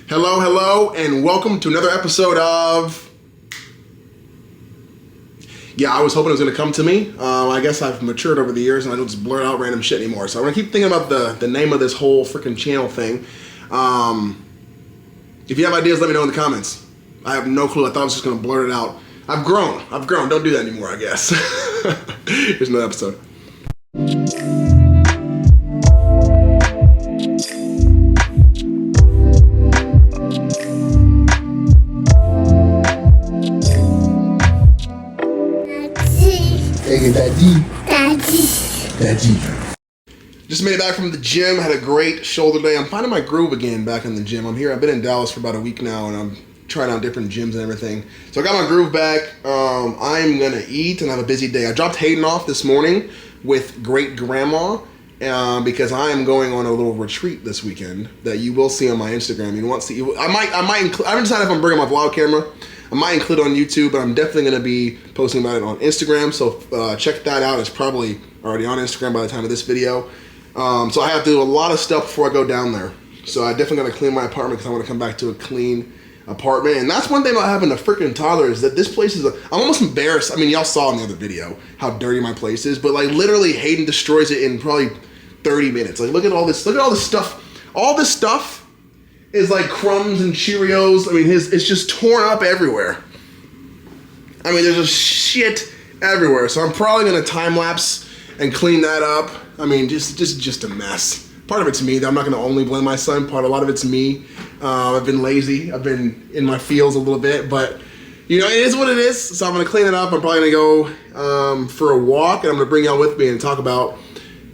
Hello, and welcome to another episode of... Yeah, I was hoping it was going to come to me. I guess I've matured over the years and I don't just blurt out random shit anymore. So I'm going to keep thinking about the name of this whole freaking channel thing. If you have ideas, let me know in the comments. I have no clue. I thought I was just going to blurt it out. I've grown. Don't do that anymore, I guess. Here's another episode. Daddy. Just made it back from the gym, had a great shoulder day. I'm finding my groove again back in the gym. I'm here, I've been in Dallas for about a week now, and I'm trying out different gyms and everything. So I got my groove back. I'm gonna eat and have a busy day. I dropped Hayden off this morning with great grandma because I am going on a little retreat this weekend that you will see on my Instagram. You want to see? I haven't decided if I'm bringing my vlog camera. I might include it on YouTube, but I'm definitely going to be posting about it on Instagram, so check that out. It's probably already on Instagram by the time of this video. So I have to do a lot of stuff before I go down there. So I definitely got to clean my apartment because I want to come back to a clean apartment. And that's one thing about having a freaking toddler is that this place is, I'm almost embarrassed. I mean, y'all saw in the other video how dirty my place is, but like literally Hayden destroys it in probably 30 minutes. Like look at all this stuff. All this stuff is like crumbs and Cheerios. I mean, it's just torn up everywhere. I mean, there's just shit everywhere. So I'm probably gonna time lapse and clean that up. I mean, just a mess. Part of it's me. I'm not gonna only blame my son. A lot of it's me. I've been lazy. I've been in my feels a little bit, but you know, it is what it is. So I'm gonna clean it up. I'm probably gonna go for a walk, and I'm gonna bring y'all with me and talk about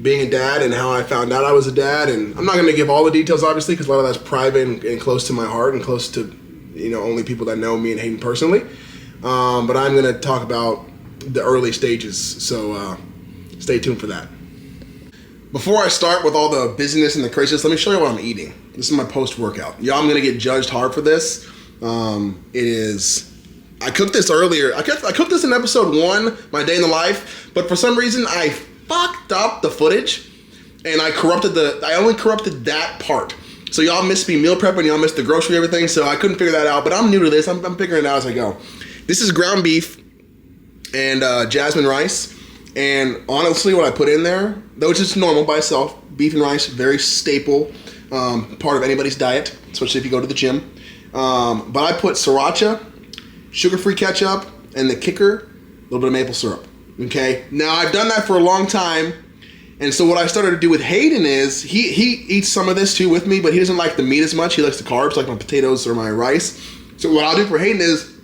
being a dad and how I found out I was a dad. And I'm not going to give all the details, obviously, because a lot of that's private and close to my heart and close to, you know, only people that know me and Hayden personally. But I'm going to talk about the early stages, so stay tuned for that. Before I start with all the busyness and the craziness, let me show you what I'm eating. This is my post-workout. Y'all, I'm going to get judged hard for this. I cooked this earlier. I cooked this in episode 1, my day in the life, but for some reason I fucked up the footage and I only corrupted that part. So y'all missed me meal prepping, y'all missed the grocery, everything, so I couldn't figure that out, but I'm new to this. I'm figuring it out as I go. This is ground beef and jasmine rice, and honestly what I put in there, which is normal by itself, beef and rice, very staple part of anybody's diet, especially if you go to the gym. But I put sriracha, sugar-free ketchup, and the kicker, a little bit of maple syrup. Okay, now I've done that for a long time, and so what I started to do with Hayden is he eats some of this too with me, but he doesn't like the meat as much. He likes the carbs, like my potatoes or my rice. So what I'll do for Hayden is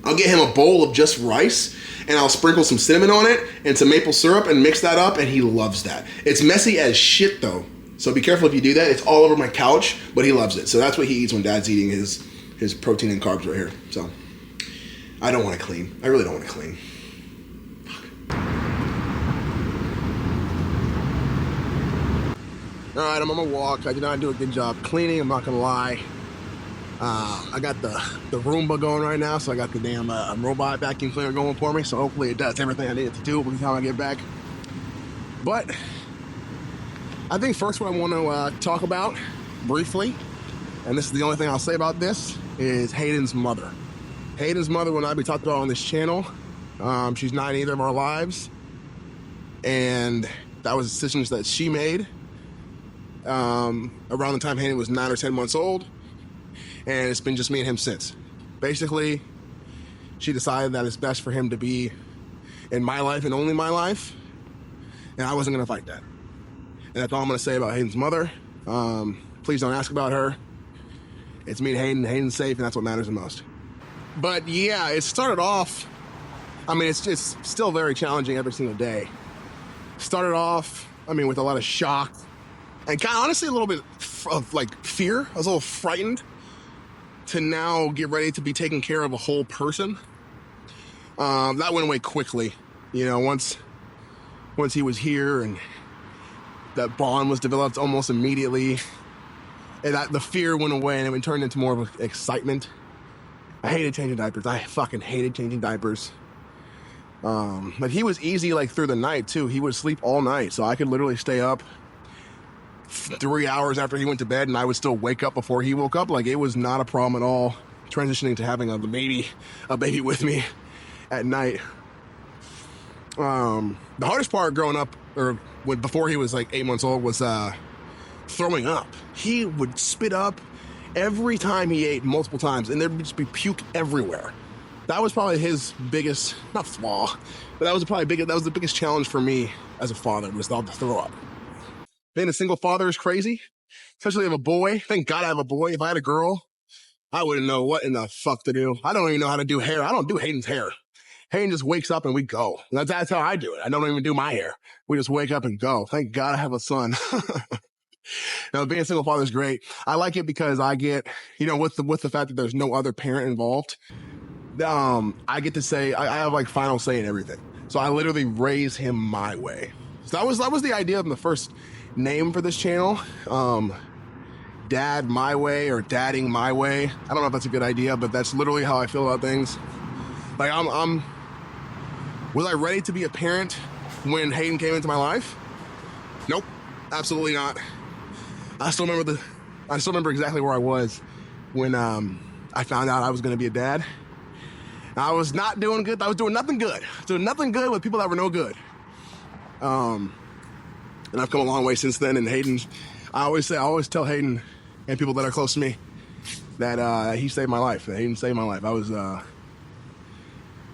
I'll get him a bowl of just rice, and I'll sprinkle some cinnamon on it and some maple syrup and mix that up, and he loves that. It's messy as shit though, so be careful if you do that. It's all over my couch, but he loves it. So that's what he eats when Dad's eating his protein and carbs right here. So I don't want to clean. I really don't want to clean. All right, I'm on my walk. I did not do a good job cleaning, I'm not gonna lie. I got the Roomba going right now, so I got the damn robot vacuum cleaner going for me, so hopefully it does everything I need it to do by the time I get back. But I think first what I want to talk about briefly, and this is the only thing I'll say about this, is Hayden's mother. Hayden's mother will not be talked about on this channel. She's not in either of our lives, and that was decisions that she made around the time Hayden was 9 or 10 months old, and it's been just me and him since. Basically, she decided that it's best for him to be in my life and only my life, and I wasn't going to fight that. And that's all I'm going to say about Hayden's mother. Please don't ask about her. It's me and Hayden. Hayden's safe, and that's what matters the most. But yeah, it started off, I mean, it's just still very challenging every single day. Started off, I mean, with a lot of shock, and kind of honestly a little bit of like fear. I was a little frightened to now get ready to be taking care of a whole person. That went away quickly. You know, once he was here and that bond was developed almost immediately, and the fear went away and it turned into more of excitement. I hated changing diapers. I fucking hated changing diapers. But he was easy like through the night too. He would sleep all night, so I could literally stay up 3 hours after he went to bed, and I would still wake up before he woke up. Like, it was not a problem at all transitioning to having a baby with me at night. The hardest part growing up, or before he was like 8 months old, was throwing up. He would spit up every time he ate, multiple times, and there'd just be puke everywhere. That was probably his biggest, not flaw, but that was the biggest challenge for me as a father, was all the throw up. Being a single father is crazy, especially if a boy. Thank God I have a boy. If I had a girl, I wouldn't know what in the fuck to do. I don't even know how to do hair. I don't do Hayden's hair. Hayden just wakes up and we go. That's how I do it. I don't even do my hair. We just wake up and go. Thank God I have a son. Now, being a single father is great. I like it because I get, with the fact that there's no other parent involved, I get to say, I have like final say in everything. So I literally raise him my way. So that was the idea of the first name for this channel. Dad My Way, or Dadding My Way. I don't know if that's a good idea, but that's literally how I feel about things. Like, was I ready to be a parent when Hayden came into my life? Nope, absolutely not. I still remember exactly where I was when I found out I was going to be a dad. I was not doing good. I was doing nothing good. Doing nothing good with people that were no good. And I've come a long way since then. And Hayden, I always tell Hayden and people that are close to me that he saved my life. That Hayden saved my life. I was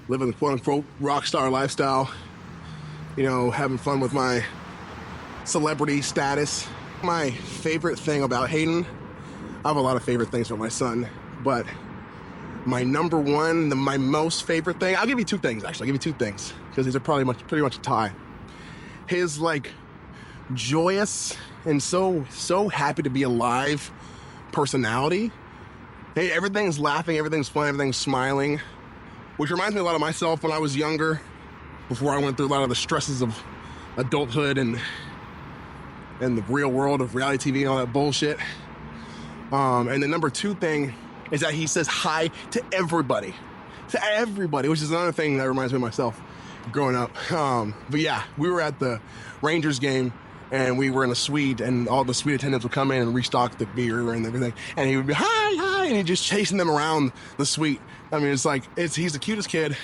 living the quote-unquote rock star lifestyle, having fun with my celebrity status. My favorite thing about Hayden, I have a lot of favorite things about my son, but my number one, my most favorite thing, I'll give you two things, actually. I'll give you two things, because these are pretty much a tie. His, joyous and so happy to be alive personality. Hey, everything's laughing, everything's fun, everything's smiling, which reminds me a lot of myself when I was younger, before I went through a lot of the stresses of adulthood and the real world of reality TV and all that bullshit. And the number two thing is that he says hi to everybody, which is another thing that reminds me of myself growing up. But yeah, we were at the Rangers game, and we were in a suite, and all the suite attendants would come in and restock the beer and everything, and he would be hi, and he's just chasing them around the suite. I mean, he's the cutest kid.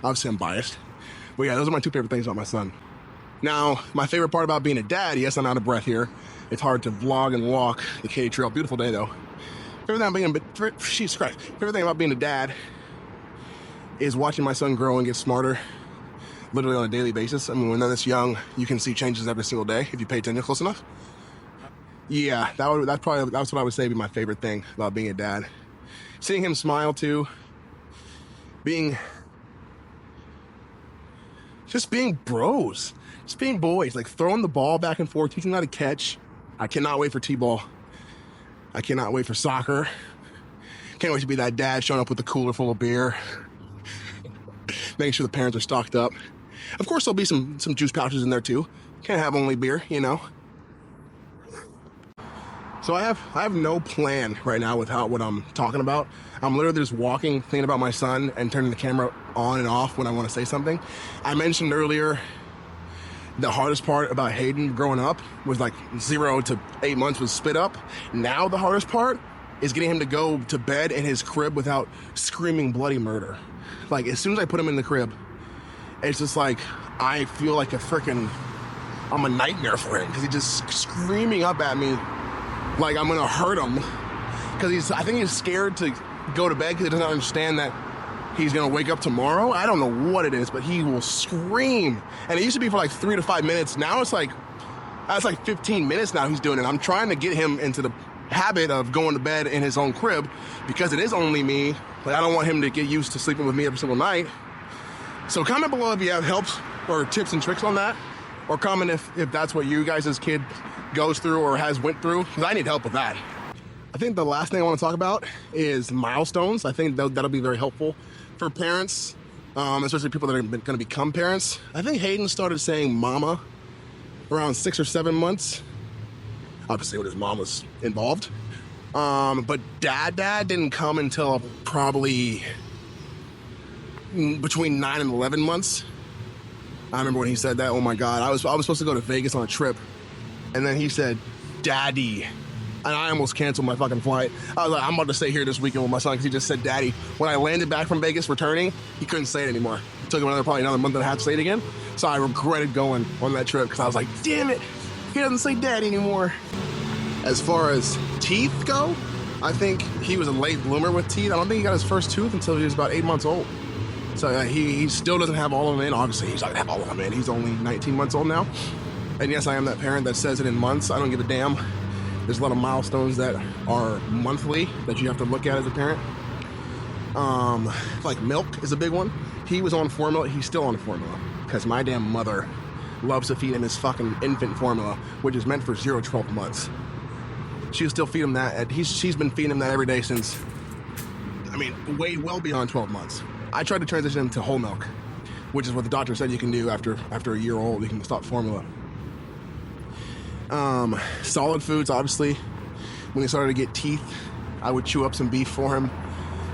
Obviously I'm biased, but yeah, those are my two favorite things about my son. Now, my favorite part about being a dad, yes, I'm out of breath here. It's hard to vlog and walk the K Trail. Beautiful day though. Favorite thing about being a dad is watching my son grow and get smarter, literally on a daily basis. I mean, when they're this young, you can see changes every single day if you pay attention close enough. Yeah, that's what I would say would be my favorite thing about being a dad. Seeing him smile too, being bros, just being boys, throwing the ball back and forth, teaching them how to catch. I cannot wait for T-ball. I cannot wait for soccer. Can't wait to be that dad showing up with a cooler full of beer, making sure the parents are stocked up. Of course, there'll be some juice pouches in there too. Can't have only beer, So I have no plan right now with what I'm talking about. I'm literally just walking, thinking about my son, and turning the camera on and off when I want to say something. I mentioned earlier the hardest part about Hayden growing up was 0 to 8 months was spit up. Now the hardest part is getting him to go to bed in his crib without screaming bloody murder. As soon as I put him in the crib, it's just I feel like I'm a nightmare for him, because he's just screaming up at me like I'm gonna hurt him, because I think he's scared to go to bed because he doesn't understand that he's gonna wake up tomorrow. I don't know what it is, but he will scream. And it used to be for 3 to 5 minutes. Now it's 15 minutes now he's doing it. I'm trying to get him into the habit of going to bed in his own crib, because it is only me. I don't want him to get used to sleeping with me every single night. So comment below if you have helps or tips and tricks on that, or comment if that's what you guys' kid goes through or has went through, because I need help with that. I think the last thing I want to talk about is milestones. I think that'll be very helpful for parents, especially people that are going to become parents. I think Hayden started saying mama around 6 or 7 months, obviously when his mom was involved. But dad didn't come until probably between 9 and 11 months. I remember when he said that. Oh my God, I was supposed to go to Vegas on a trip, and then he said, daddy. And I almost canceled my fucking flight. I was like, I'm about to stay here this weekend with my son because he just said daddy. When I landed back from Vegas returning, he couldn't say it anymore. It took him probably another month and a half to say it again. So I regretted going on that trip because I was like, damn it, he doesn't say daddy anymore. As far as teeth go, I think he was a late bloomer with teeth. I don't think he got his first tooth until he was about 8 months old. So he still doesn't have all of them in. Obviously, he's not gonna have all of them in. He's only 19 months old now. And yes, I am that parent that says it in months. I don't give a damn. There's a lot of milestones that are monthly that you have to look at as a parent. Like milk is a big one. He was on formula. He's still on formula because my damn mother loves to feed him his fucking infant formula, which is meant for 0 to 12 months. She'll still feed him that. She's been feeding him that every day since, I mean, way well beyond 12 months. I tried to transition him to whole milk, which is what the doctor said you can do after a year old. You can stop formula. Solid foods, obviously. When he started to get teeth, I would chew up some beef for him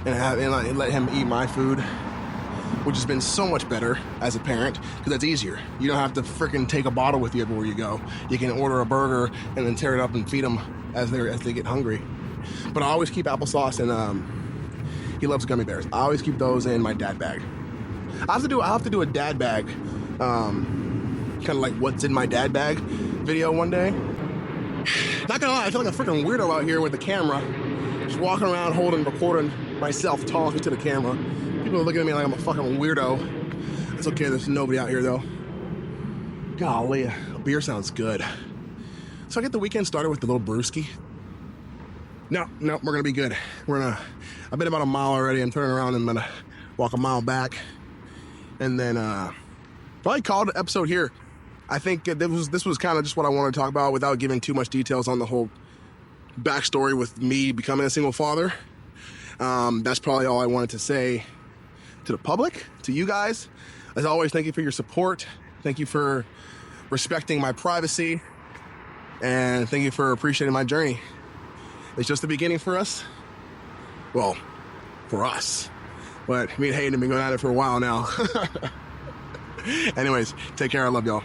and let him eat my food, which has been so much better as a parent because that's easier. You don't have to freaking take a bottle with you everywhere you go. You can order a burger and then tear it up and feed them as they get hungry. But I always keep applesauce and he loves gummy bears. I always keep those in my dad bag. I have to do a dad bag, kind of like what's in my dad bag video one day. Not gonna lie, I feel like a freaking weirdo out here with the camera, just walking around recording myself talking to the camera. People are looking at me like I'm a fucking weirdo. It's okay, there's nobody out here though. Golly, a beer sounds good. So I get the weekend started with the little brewski. No, we're gonna be good. I've been about a mile already. I'm turning around and I'm gonna walk a mile back. And then probably call it an episode here. I think this was kind of just what I wanted to talk about without giving too much details on the whole backstory with me becoming a single father. That's probably all I wanted to say to the public, to you guys. As always, thank you for your support. Thank you for respecting my privacy. And thank you for appreciating my journey. It's just the beginning for us. Well, for us. But me and Hayden have been going at it for a while now. Anyways, take care. I love y'all.